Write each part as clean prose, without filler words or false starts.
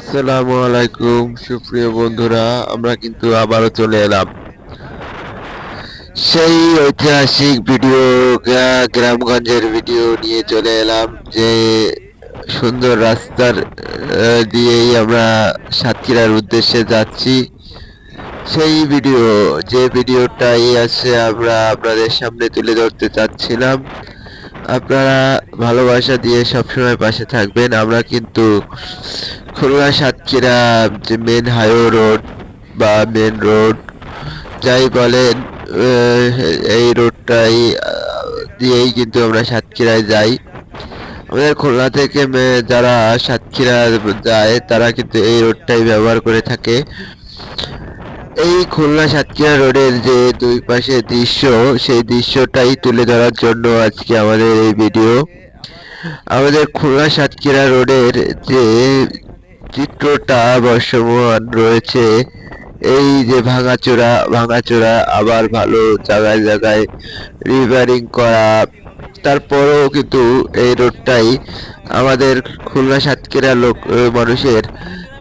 আসসালামু আলাইকুম সুপ্রিয় বন্ধুরা, আমরা কিন্তু আবারও চলে এলাম সেই ঐতিহাসিক ভিডিও, গ্রামগঞ্জের ভিডিও নিয়ে চলে এলাম। যে সুন্দর রাস্তার দিয়েই আমরা সাতক্ষীরার উদ্দেশ্যে যাচ্ছি, সেই ভিডিও, যে ভিডিওটাই আছে আমরা আপনাদের সামনে তুলে ধরতে চাচ্ছিলাম। আপনারা ভালোবাসা দিয়ে সবসময় পাশে থাকবেন। আমরা কিন্তু খুলনা সাতক্ষীরা যে মেন হাইওয়ে রোড বা মেন রোড যাই বলেন, এই রোডটাই দিয়েই কিন্তু আমরা সাতক্ষীরায় যাই। আমাদের খুলনা থেকে যারা সাতক্ষীরা যায় তারা কিন্তু এই রোডটাই ব্যবহার করে থাকে। এই খুলনা সাতক্ষীরা রোডের যে দুই পাশে দৃশ্য, সেই দৃশ্যটাই তুলে ধরার জন্য আজকে আমাদের এই ভিডিও। আমাদের খুলনা সাতক্ষীরা রোডের যে চিত্রটা বর্তমান রয়েছে, এই যে ভাঙাচোরা ভাঙাচোরা আবার ভালো জায়গায় জায়গায় রিপেয়ারিং করা, তারপরেও কিন্তু এই রোডটাই আমাদের খুলনা সাতক্ষীরা মানুষের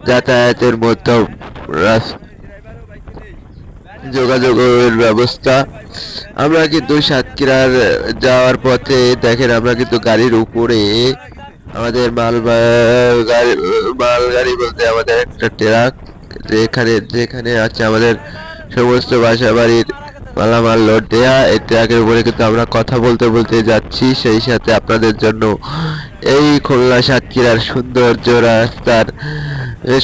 যাতায়াতের মধ্যম যোগাযোগের ব্যবস্থা। আমরা কিন্তু সাতক্ষীরার যাওয়ার পথে দেখেন, আমরা কিন্তু গাড়ির উপরে আমাদের মালগাড়ি বলতে আমাদের একটা ট্রাক, যেখানে যেখানে আছে আমাদের সমস্ত বাসা বাড়ির মালামাল লোড দেয়া, এই ট্রাকের উপরে কিন্তু আমরা কথা বলতে বলতে যাচ্ছি। সেই সাথে আপনাদের জন্য এই খুলনা সাতক্ষীরার সৌন্দর্য, রাস্তার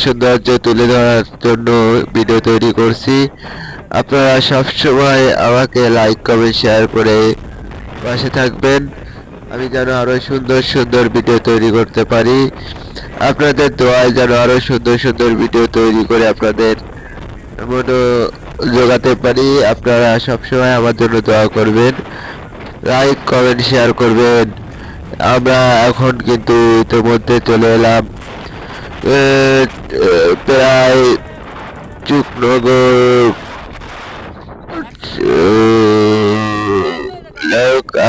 সৌন্দর্য তুলে ধরার জন্য ভিডিও তৈরি করছি। আপনারা সবসময় আমাকে লাইক কমেন্ট শেয়ার করে পাশে থাকবেন, আমি যেন আরো সুন্দর সুন্দর ভিডিও তৈরি করতে পারি। আপনাদের দোয়ায় যেন আরো সুন্দর সুন্দর ভিডিও তৈরি করে আপনাদের মনো জোগাতে পারি। আপনারা সবসময় আমার জন্য দোয়া করবেন, লাইক কমেন্ট শেয়ার করবেন। আমরা এখন কিন্তু ইতিমধ্যে চলে এলাম প্রায় চুকনগর।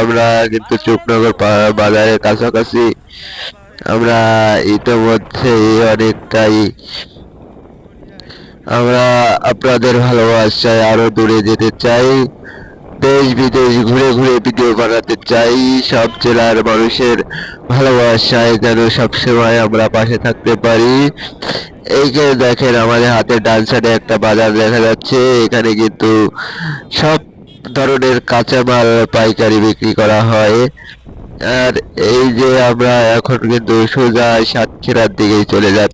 আমরা কিন্তু চুকনগর বাজারের কাছাকাছি। আমরা ইতিমধ্যে অনেকটাই আমরা আপনাদের ভালোবাসায় আরো দূরে যেতে চাই, দেশ বিদেশ ঘুরে ঘুরে ভিডিও বানাতে চাই। সব জেলার মানুষের ভালোবাসায় যেন সবসময় আমরা পাশে থাকতে পারি। এইখানে দেখেন, আমাদের হাতের ডান সাইডে একটা বাজার দেখা যাচ্ছে। এখানে কিন্তু সব ধরনের কাঁচামাল পাইকারি বিক্রি করা হয়। আর এই যে আমরা এখন কিন্তু সোজা সাতক্ষীরার দিকেই চলে যাচ্ছি।